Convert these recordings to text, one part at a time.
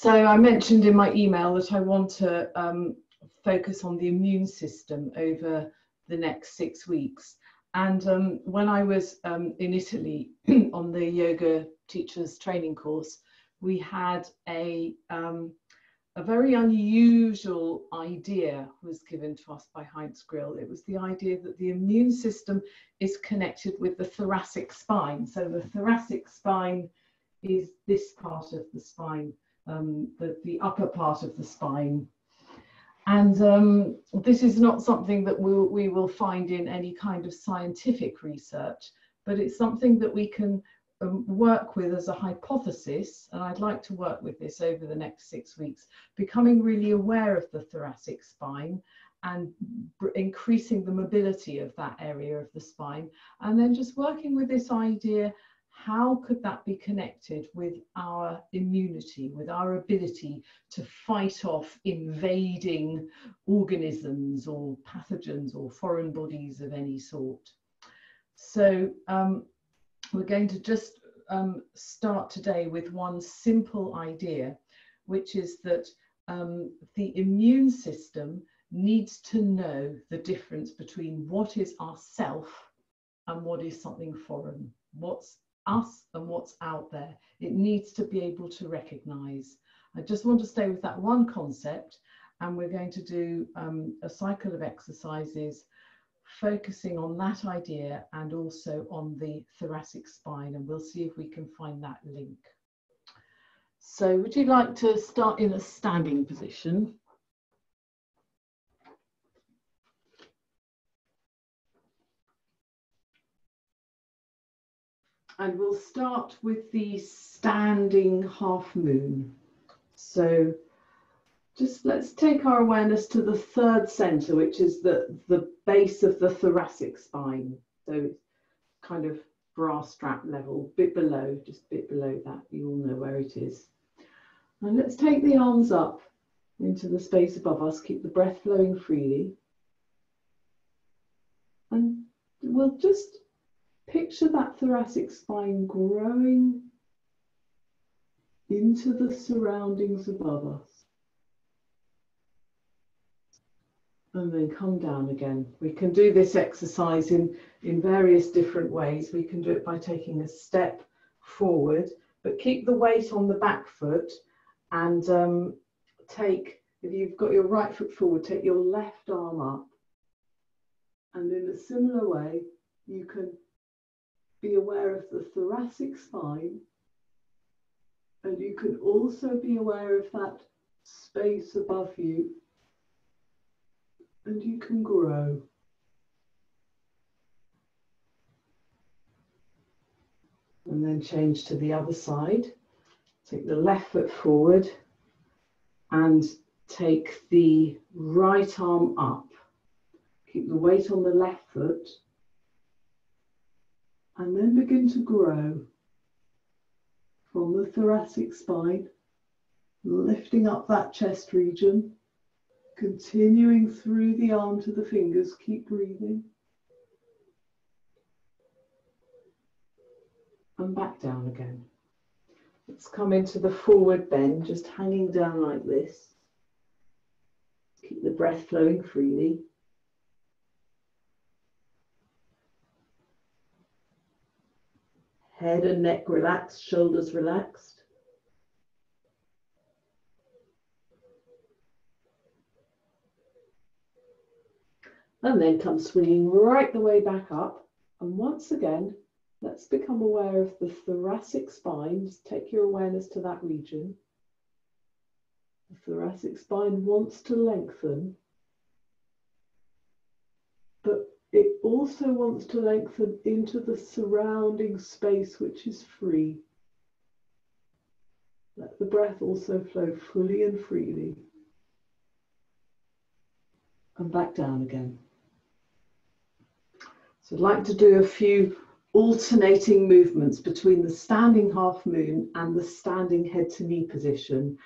So I mentioned in my email that I want to focus on the immune system over the next 6 weeks. And when I was in Italy on the yoga teachers training course, we had a very unusual idea was given to us by Heinz Grill. It was the idea that the immune system is connected with the thoracic spine. So the thoracic spine is this part of the spine, the upper part of the spine. And this is not something that we will find in any kind of scientific research, but it's something that we can work with as a hypothesis, and I'd like to work with this over the next 6 weeks, becoming really aware of the thoracic spine and increasing the mobility of that area of the spine, and then just working with this idea, how could that be connected with our immunity, with our ability to fight off invading organisms or pathogens or foreign bodies of any sort. So we're going to just start today with one simple idea, which is that the immune system needs to know the difference between what is ourself and what is something foreign, what's us and what's out there. It needs to be able to recognize. I just want to stay with that one concept, and we're going to do a cycle of exercises focusing on that idea and also on the thoracic spine, and we'll see if we can find that link. So would you like to start in a standing position? And we'll start with the standing half moon. So just let's take our awareness to the third center, which is the base of the thoracic spine. So it's kind of bra strap level, bit below, just a bit below that. You all know where it is. And let's take the arms up into the space above us. Keep the breath flowing freely. And we'll just picture that thoracic spine growing into the surroundings above us. And then come down again. We can do this exercise in various different ways. We can do it by taking a step forward, but keep the weight on the back foot, and if you've got your right foot forward, take your left arm up. And in a similar way, you can be aware of the thoracic spine, and you can also be aware of that space above you, and you can grow. And then change to the other side. Take the left foot forward and take the right arm up. Keep the weight on the left foot. And then begin to grow from the thoracic spine, lifting up that chest region, continuing through the arm to the fingers. Keep breathing. And back down again. Let's come into the forward bend, just hanging down like this. Keep the breath flowing freely. Head and neck relaxed, shoulders relaxed. And then come swinging right the way back up. And once again, let's become aware of the thoracic spine. Just take your awareness to that region. The thoracic spine wants to lengthen, but it also wants to lengthen into the surrounding space, which is free. Let the breath also flow fully and freely. And back down again. So I'd like to do a few alternating movements between the standing half moon and the standing head to knee position,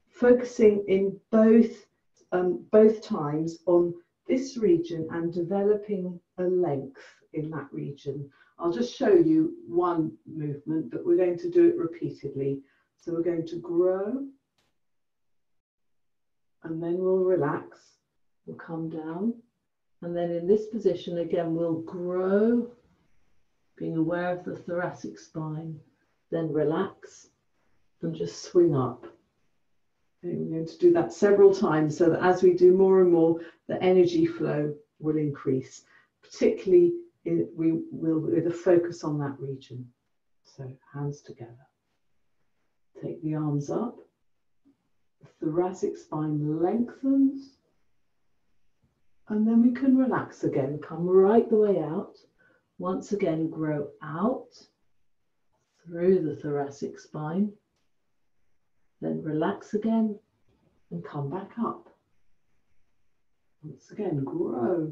focusing in both times on this region and developing a length in that region. I'll just show you one movement, but we're going to do it repeatedly. So we're going to grow, and then we'll relax. We'll come down, and then in this position again we'll grow, being aware of the thoracic spine, then relax and just swing up. Okay, we're going to do that several times so that as we do more and more, the energy flow will increase, particularly we will with a focus on that region. So hands together. Take the arms up. The thoracic spine lengthens. And then we can relax again. Come right the way out. Once again, grow out through the thoracic spine. Then relax again and come back up. Once again, grow,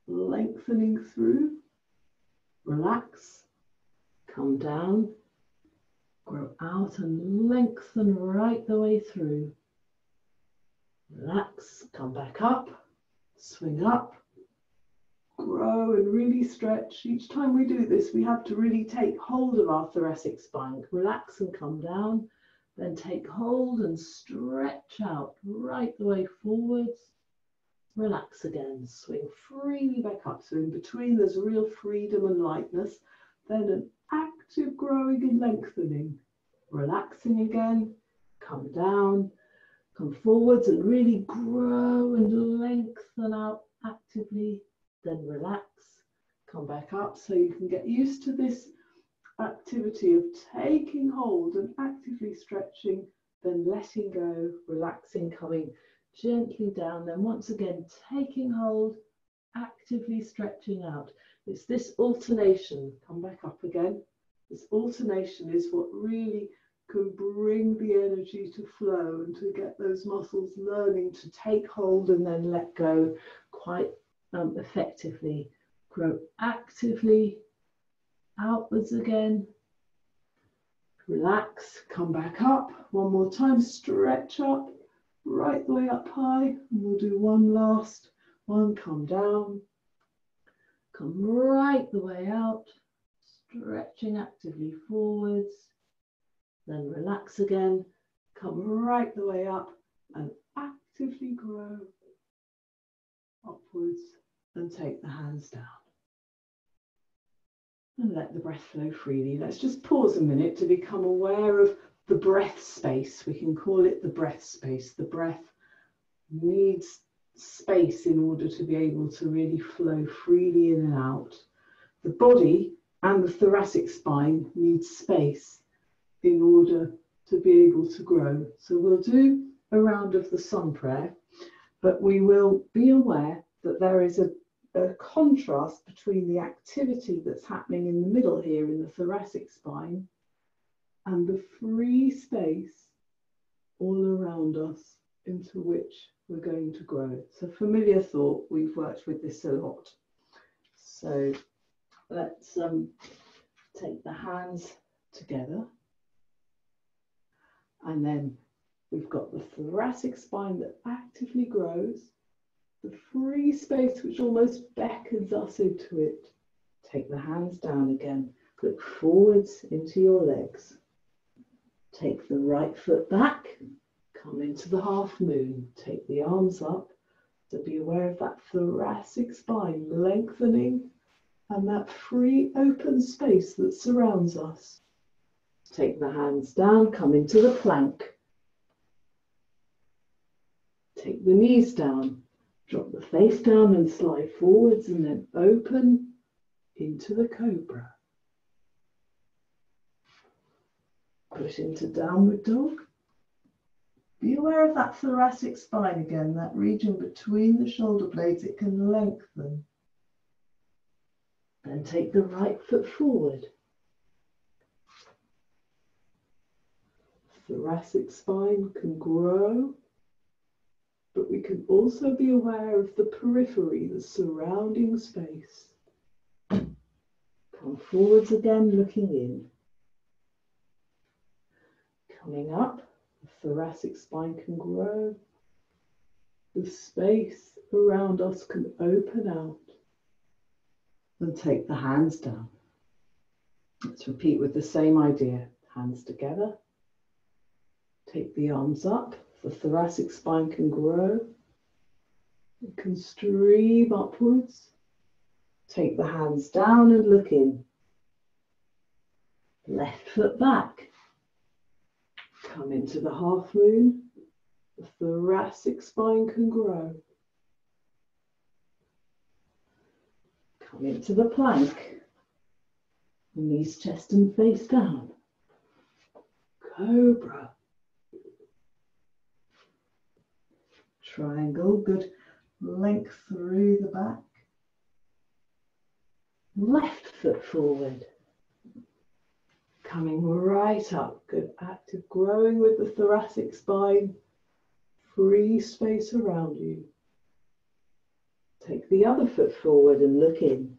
lengthening through, relax, come down, grow out and lengthen right the way through. Relax, come back up, swing up, grow and really stretch. Each time we do this, we have to really take hold of our thoracic spine. Relax and come down, then take hold and stretch out right the way forwards. Relax again, swing freely back up. So in between there's real freedom and lightness, then an active growing and lengthening. Relaxing again, come down, come forwards and really grow and lengthen out actively, then relax, come back up. So you can get used to this activity of taking hold and actively stretching, then letting go, relaxing, coming gently down, then once again taking hold, actively stretching out. It's this alternation, come back up again. This alternation is what really can bring the energy to flow and to get those muscles learning to take hold and then let go quite effectively. Grow actively outwards again. Relax, come back up. One more time, stretch up. Right the way up high, and we'll do one last one. Come down, come right the way out, stretching actively forwards, then relax again, come right the way up and actively grow upwards and take the hands down. And let the breath flow freely. Let's just pause a minute to become aware of the breath space. We can call it the breath space. The breath needs space in order to be able to really flow freely in and out. The body and the thoracic spine need space in order to be able to grow. So we'll do a round of the sun prayer, but we will be aware that there is a contrast between the activity that's happening in the middle here in the thoracic spine and the free space all around us into which we're going to grow. It's a familiar thought. We've worked with this a lot. So let's take the hands together. And then we've got the thoracic spine that actively grows, the free space which almost beckons us into it. Take the hands down again. Look forwards into your legs. Take the right foot back, come into the half moon, take the arms up, so be aware of that thoracic spine lengthening and that free open space that surrounds us. Take the hands down, come into the plank. Take the knees down, drop the face down and slide forwards and then open into the cobra. Push into downward dog. Be aware of that thoracic spine again, that region between the shoulder blades, it can lengthen. Then take the right foot forward. Thoracic spine can grow, but we can also be aware of the periphery, the surrounding space. Come forwards again, looking in. Coming up, the thoracic spine can grow. The space around us can open out. And take the hands down. Let's repeat with the same idea. Hands together. Take the arms up. The thoracic spine can grow. It can stream upwards. Take the hands down and look in. Left foot back. Come into the half moon. The thoracic spine can grow. Come into the plank. Knees, chest and face down. Cobra. Triangle, good length through the back. Left foot forward. Coming right up, good active growing with the thoracic spine. Free space around you. Take the other foot forward and look in.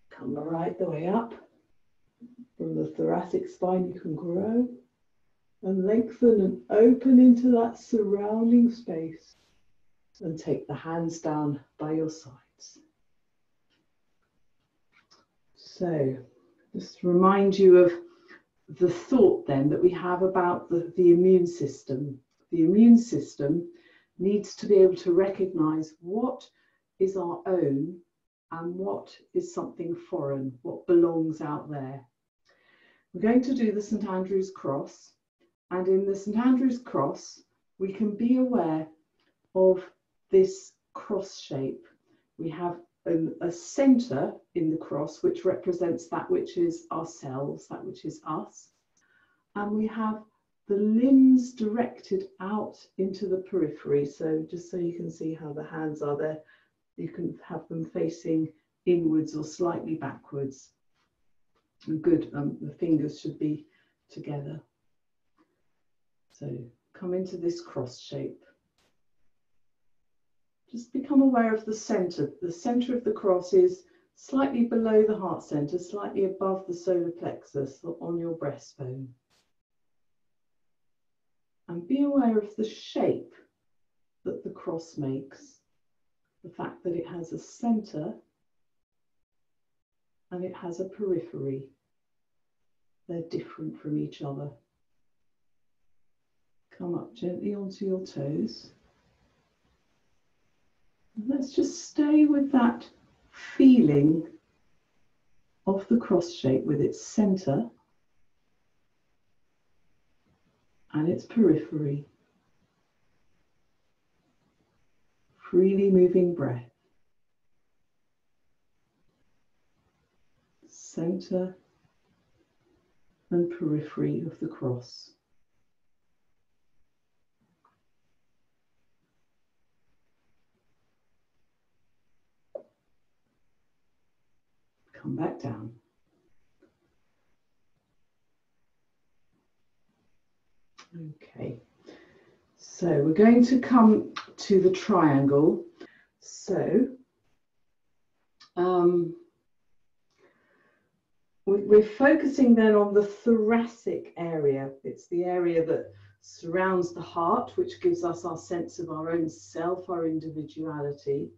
Come right the way up. From the thoracic spine you can grow and lengthen and open into that surrounding space. And take the hands down by your sides. So, just remind you of the thought then that we have about the immune system. The immune system needs to be able to recognize what is our own and what is something foreign, what belongs out there. We're going to do the St. Andrew's Cross, and in the St. Andrew's Cross, we can be aware of this cross shape. We have a center in the cross which represents that which is ourselves, that which is us, and we have the limbs directed out into the periphery. So just so you can see how the hands are there, you can have them facing inwards or slightly backwards. And good, the fingers should be together. So come into this cross shape. Just become aware of the center. The center of the cross is slightly below the heart center, slightly above the solar plexus or on your breastbone. And be aware of the shape that the cross makes. The fact that it has a center and it has a periphery. They're different from each other. Come up gently onto your toes. Let's just stay with that feeling of the cross shape with its center and its periphery. Freely moving breath. Center and periphery of the cross. Come back down. Okay, so we're going to come to the triangle. So we're focusing then on the thoracic area. It's the area that surrounds the heart, which gives us our sense of our own self, our individuality.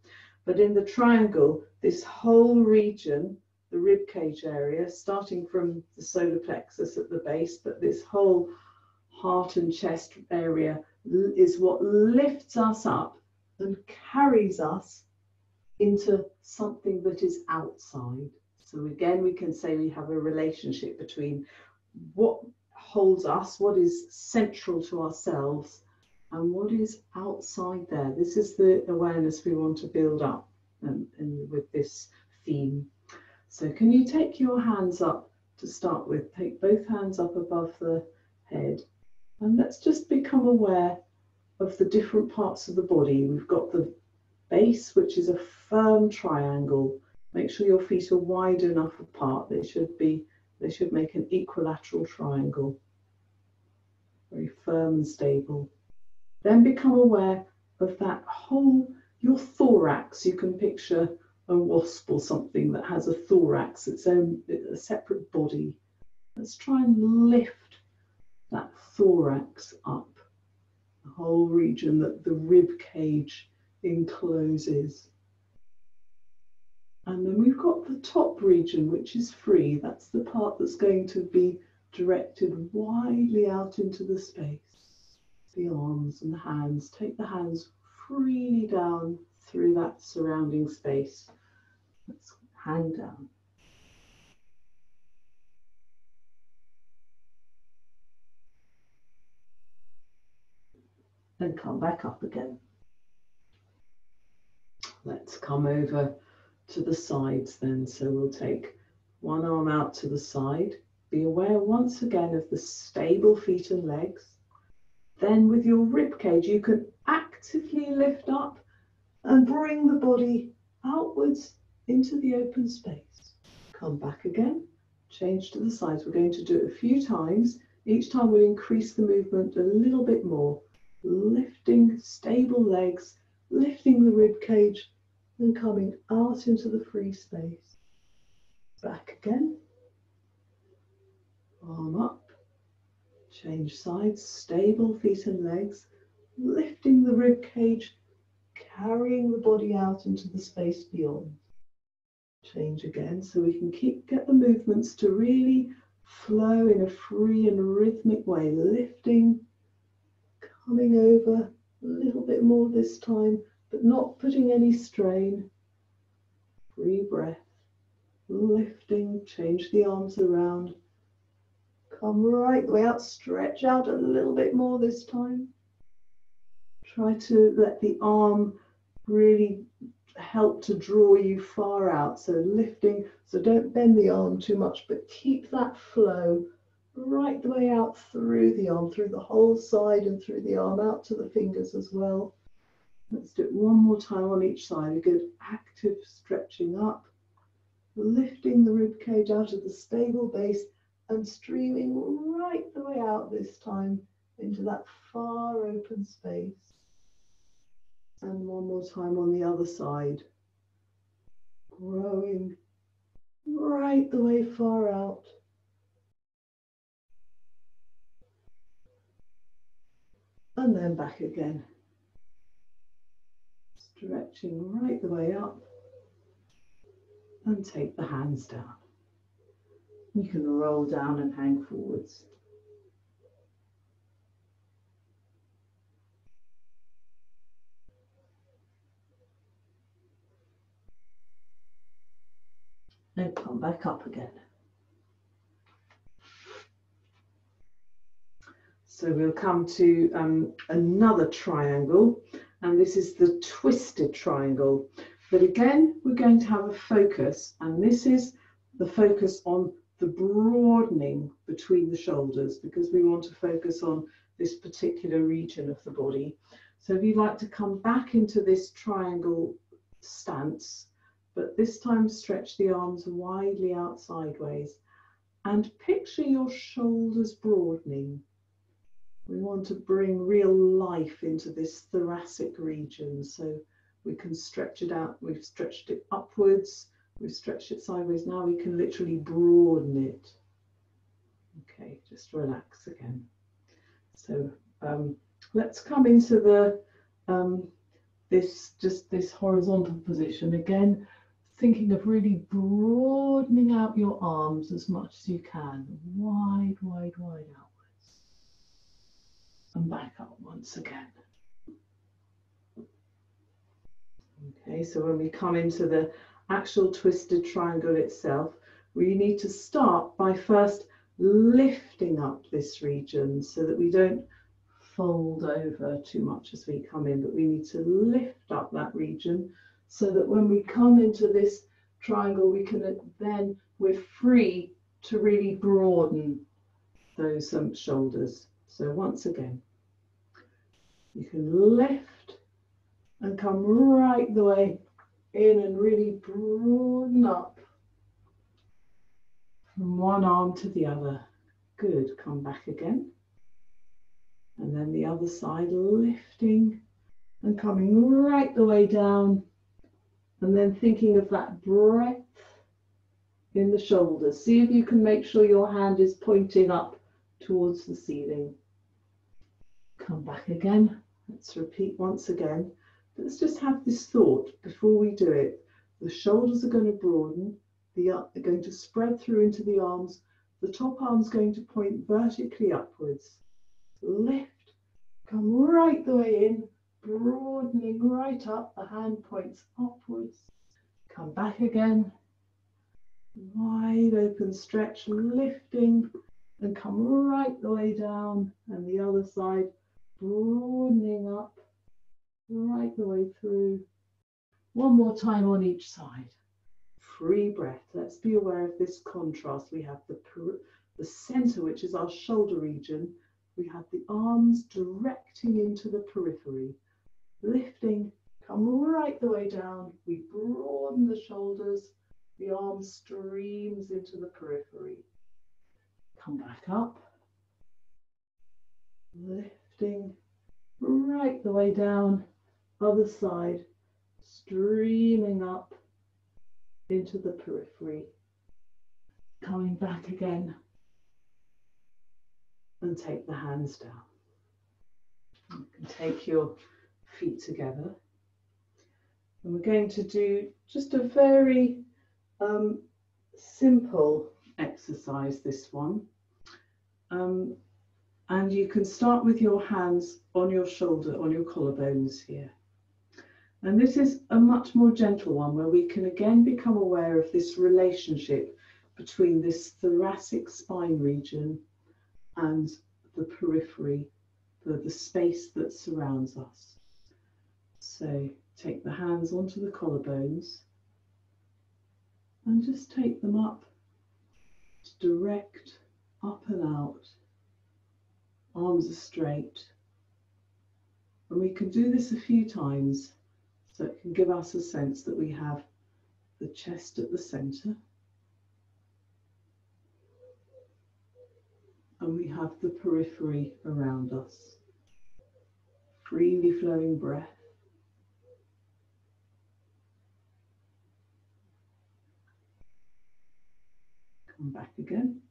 But in the triangle, this whole region, the rib cage area, starting from the solar plexus at the base, but this whole heart and chest area is what lifts us up and carries us into something that is outside. So again, we can say we have a relationship between what holds us, what is central to ourselves, and what is outside there. This is the awareness we want to build up and with this theme. So can you take your hands up to start with? Take both hands up above the head. And let's just become aware of the different parts of the body. We've got the base, which is a firm triangle. Make sure your feet are wide enough apart. They should make an equilateral triangle. Very firm and stable. Then become aware of that whole, your thorax. You can picture a wasp or something that has a thorax, its own, a separate body. Let's try and lift that thorax up, the whole region that the rib cage encloses. And then we've got the top region, which is free. That's the part that's going to be directed widely out into the space. The arms and the hands. Take the hands freely down through that surrounding space. Let's hang down. And come back up again. Let's come over to the sides then. So we'll take one arm out to the side. Be aware once again of the stable feet and legs. Then with your rib cage, you can actively lift up and bring the body outwards into the open space. Come back again, change to the sides. We're going to do it a few times. Each time we'll increase the movement a little bit more, lifting stable legs, lifting the rib cage and coming out into the free space. Back again, arm up. Change sides, stable feet and legs, lifting the rib cage, carrying the body out into the space beyond. Change again so we can get the movements to really flow in a free and rhythmic way, lifting, coming over a little bit more this time, but not putting any strain. Free breath, lifting, change the arms around. Come right the way out, stretch out a little bit more this time. Try to let the arm really help to draw you far out. So lifting, so don't bend the arm too much, but keep that flow right the way out through the arm, through the whole side and through the arm, out to the fingers as well. Let's do it one more time on each side. A good active stretching up, lifting the rib cage out of the stable base, and streaming right the way out this time into that far open space. And one more time on the other side. Growing right the way far out. And then back again. Stretching right the way up. And take the hands down. You can roll down and hang forwards. And come back up again. So we'll come to another triangle, and this is the twisted triangle. But again, we're going to have a focus, and this is the focus on the broadening between the shoulders, because we want to focus on this particular region of the body. So if you'd like to come back into this triangle stance, but this time stretch the arms widely out sideways and picture your shoulders broadening. We want to bring real life into this thoracic region, so we can stretch it out. We've stretched it upwards, we've stretched it sideways. Now we can literally broaden it. Okay, just relax again. So let's come into the this horizontal position again, thinking of really broadening out your arms as much as you can, wide, wide, wide outwards. And back up once again. Okay, so when we come into the actual twisted triangle itself, we need to start by first lifting up this region so that we don't fold over too much as we come in, but we need to lift up that region so that when we come into this triangle, we can then, we're free to really broaden those shoulders. So once again, you can lift and come right the way in and really broaden up from one arm to the other. Good, come back again. And then the other side, lifting and coming right the way down. And then thinking of that breadth in the shoulders. See if you can make sure your hand is pointing up towards the ceiling. Come back again. Let's repeat once again. Let's just have this thought before we do it. The shoulders are going to broaden. They're going to spread through into the arms. The top arm's going to point vertically upwards. Lift, come right the way in, broadening right up, the hand points upwards. Come back again, wide open stretch, lifting, and come right the way down, and the other side, broadening up, right the way through. One more time on each side. Free breath. Let's be aware of this contrast. We have the center, which is our shoulder region. We have the arms directing into the periphery. Lifting, come right the way down. We broaden the shoulders. The arm streams into the periphery. Come back up. Lifting, right the way down. Other side, streaming up into the periphery. Coming back again. And take the hands down. You can take your feet together. And we're going to do just a very simple exercise, this one. And you can start with your hands on your shoulder, on your collarbones here. And this is a much more gentle one where we can again become aware of this relationship between this thoracic spine region and the periphery, the space that surrounds us. So take the hands onto the collarbones and just take them up, direct, up and out. Arms are straight. And we can do this a few times so it can give us a sense that we have the chest at the center. And we have the periphery around us. Freely flowing breath. Come back again.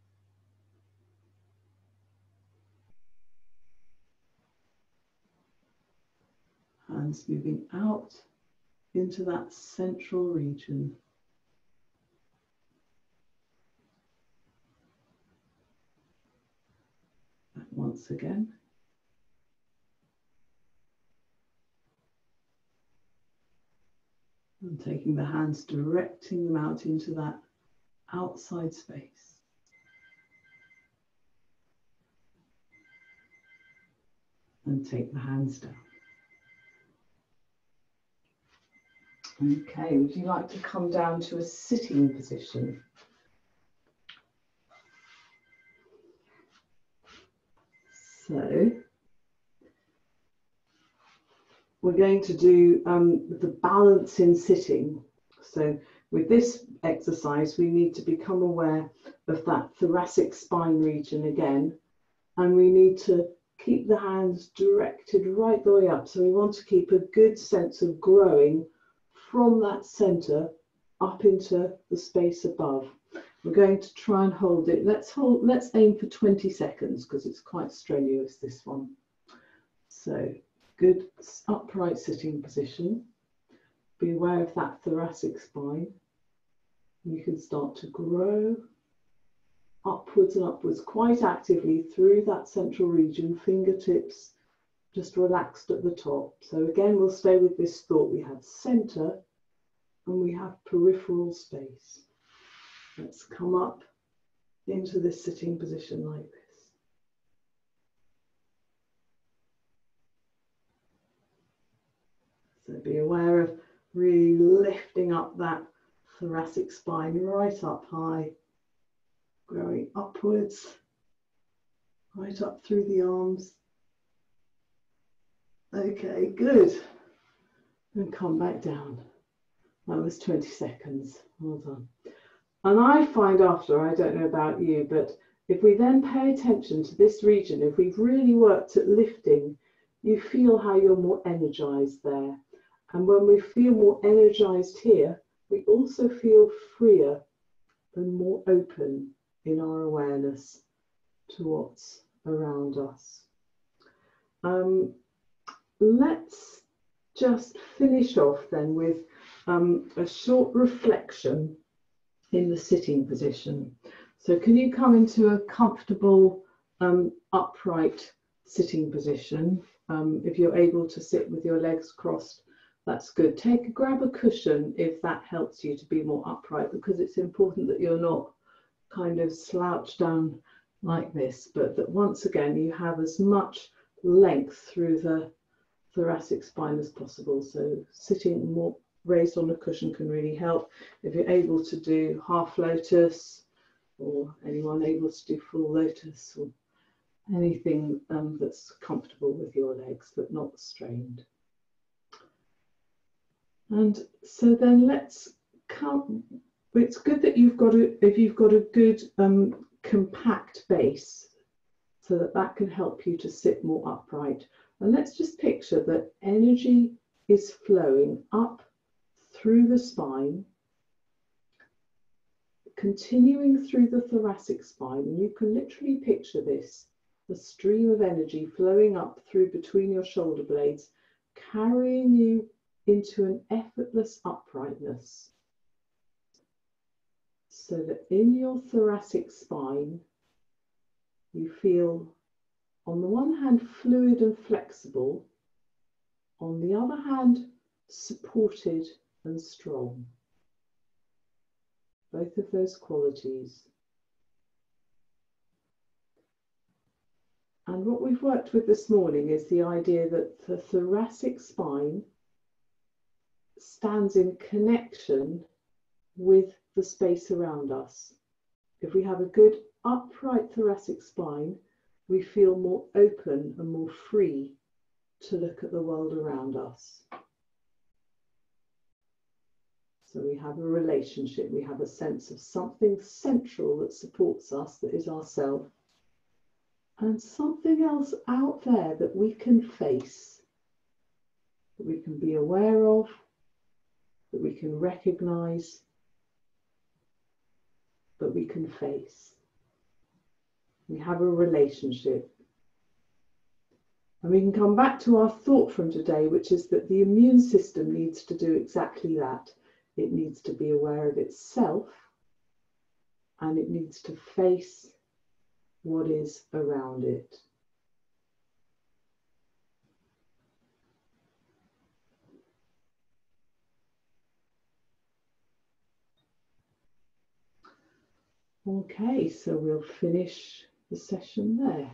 Hands moving out into that central region. Back once again. And taking the hands, directing them out into that outside space. And take the hands down. Okay, would you like to come down to a sitting position? So, we're going to do the balance in sitting. So with this exercise, we need to become aware of that thoracic spine region again, and we need to keep the hands directed right the way up. So we want to keep a good sense of growing from that center up into the space above. We're going to try and hold it. Let's aim for 20 seconds because it's quite strenuous, this one. So good upright sitting position. Be aware of that thoracic spine. You can start to grow upwards and upwards quite actively through that central region, fingertips just relaxed at the top. So again, we'll stay with this thought. We have center and we have peripheral space. Let's come up into this sitting position like this. So be aware of really lifting up that thoracic spine right up high, growing upwards, right up through the arms. Okay, good. And come back down. That was 20 seconds. Well done. And I find after, I don't know about you, but if we then pay attention to this region, if we've really worked at lifting, you feel how you're more energized there. And when we feel more energized here, we also feel freer and more open in our awareness to what's around us. Let's just finish off then with a short reflection in the sitting position. So can you come into a comfortable upright sitting position? If you're able to sit with your legs crossed, that's good. Grab a cushion if that helps you to be more upright, because it's important that you're not kind of slouched down like this, but that once again you have as much length through the thoracic spine as possible. So sitting more raised on a cushion can really help. If you're able to do half lotus, or anyone able to do full lotus, or anything that's comfortable with your legs but not strained. And so then let's come. It's good that if you've got a good compact base, so that can help you to sit more upright. And let's just picture that energy is flowing up through the spine, continuing through the thoracic spine. And you can literally picture this, the stream of energy flowing up through between your shoulder blades, carrying you into an effortless uprightness. So that in your thoracic spine, you feel, on the one hand, fluid and flexible, on the other hand, supported and strong. Both of those qualities. And what we've worked with this morning is the idea that the thoracic spine stands in connection with the space around us. If we have a good upright thoracic spine, we feel more open and more free to look at the world around us. So we have a relationship, we have a sense of something central that supports us, that is ourself, and something else out there that we can face, that we can be aware of, that we can recognize, that we can face. We have a relationship. And we can come back to our thought from today, which is that the immune system needs to do exactly that. It needs to be aware of itself, and it needs to face what is around it. Okay, so we'll finish the session there.